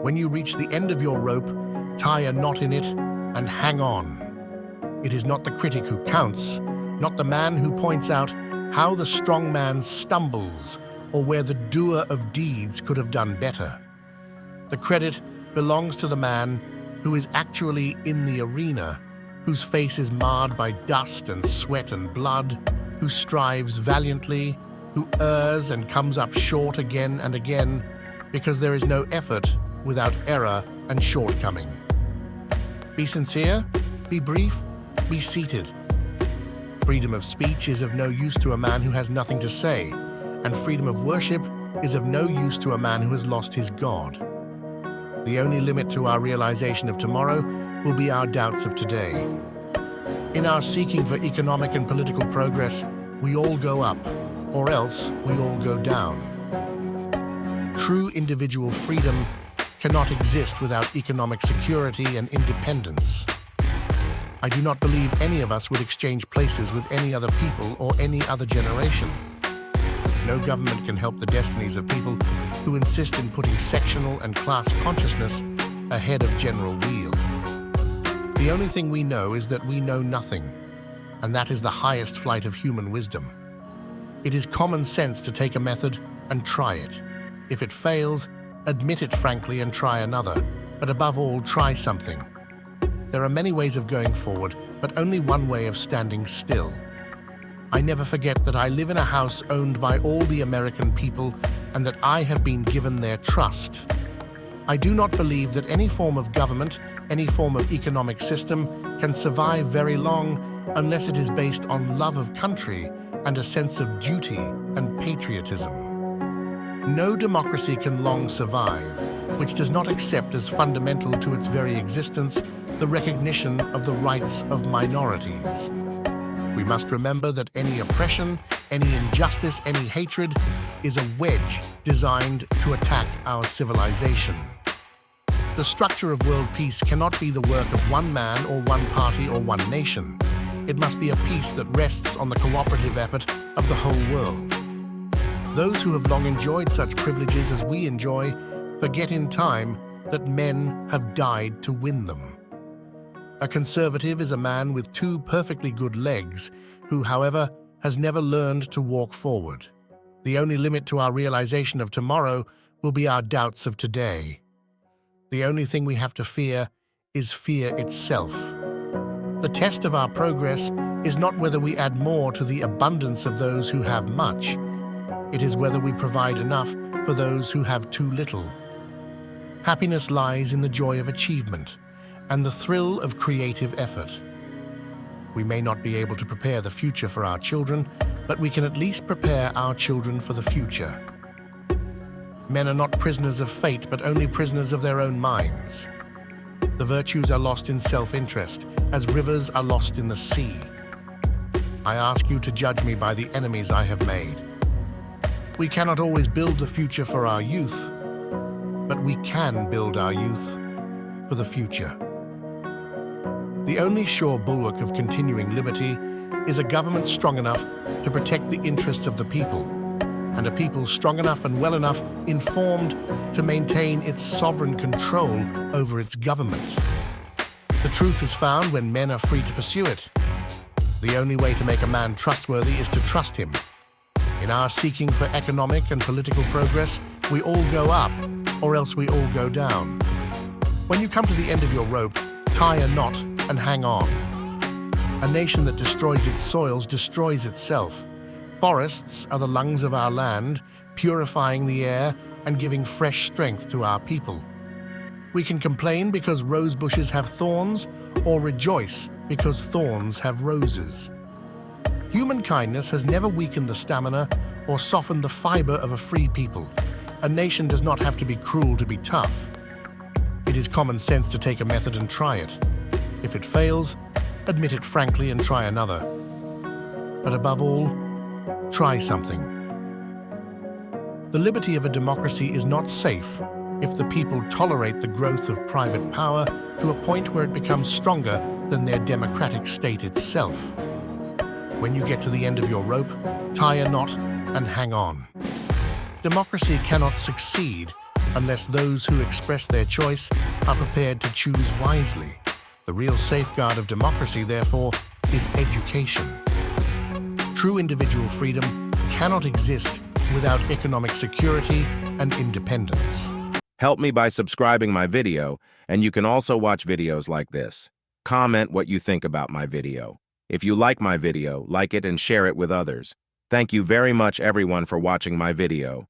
When you reach the end of your rope, tie a knot in it and hang on. It is not the critic who counts, not the man who points out how the strong man stumbles or where the doer of deeds could have done better. The credit belongs to the man who is actually in the arena, whose face is marred by dust and sweat and blood, who strives valiantly, who errs and comes up short again and again, because there is no effort without error and shortcoming. Be sincere, be brief, be seated. Freedom of speech is of no use to a man who has nothing to say, and freedom of worship is of no use to a man who has lost his God. The only limit to our realization of tomorrow will be our doubts of today. In our seeking for economic and political progress, we all go up, or else we all go down. True individual freedom cannot exist without economic security and independence. I do not believe any of us would exchange places with any other people or any other generation. No government can help the destinies of people who insist in putting sectional and class consciousness ahead of general weal. The only thing we know is that we know nothing, and that is the highest flight of human wisdom. It is common sense to take a method and try it. If it fails, admit it frankly and try another, but above all, try something. There are many ways of going forward, but only one way of standing still. I never forget that I live in a house owned by all the American people and that I have been given their trust. I do not believe that any form of government, any form of economic system can survive very long unless it is based on love of country and a sense of duty and patriotism. No democracy can long survive which does not accept as fundamental to its very existence the recognition of the rights of minorities. We must remember that any oppression, any injustice, any hatred is a wedge designed to attack our civilization. The structure of world peace cannot be the work of one man or one party or one nation. It must be a peace that rests on the cooperative effort of the whole world. Those who have long enjoyed such privileges as we enjoy forget in time that men have died to win them. A conservative is a man with two perfectly good legs who, however, has never learned to walk forward. The only limit to our realization of tomorrow will be our doubts of today. The only thing we have to fear is fear itself. The test of our progress is not whether we add more to the abundance of those who have much. It is whether we provide enough for those who have too little. Happiness lies in the joy of achievement and the thrill of creative effort. We may not be able to prepare the future for our children, but we can at least prepare our children for the future. Men are not prisoners of fate, but only prisoners of their own minds. The virtues are lost in self-interest, as rivers are lost in the sea. I ask you to judge me by the enemies I have made. We cannot always build the future for our youth, but we can build our youth for the future. The only sure bulwark of continuing liberty is a government strong enough to protect the interests of the people, and a people strong enough and well enough informed to maintain its sovereign control over its government. The truth is found when men are free to pursue it. The only way to make a man trustworthy is to trust him. In our seeking for economic and political progress, we all go up, or else we all go down. When you come to the end of your rope, tie a knot and hang on. A nation that destroys its soils destroys itself. Forests are the lungs of our land, purifying the air and giving fresh strength to our people. We can complain because rose bushes have thorns, or rejoice because thorns have roses. Human kindness has never weakened the stamina or softened the fiber of a free people. A nation does not have to be cruel to be tough. It is common sense to take a method and try it. If it fails, admit it frankly and try another. But above all, try something. The liberty of a democracy is not safe if the people tolerate the growth of private power to a point where it becomes stronger than their democratic state itself. When you get to the end of your rope, tie a knot and hang on. Democracy cannot succeed unless those who express their choice are prepared to choose wisely. The real safeguard of democracy, therefore, is education. True individual freedom cannot exist without economic security and independence. Help me by subscribing my video, and you can also watch videos like this. Comment what you think about my video. If you like my video, like it and share it with others. Thank you very much everyone for watching my video.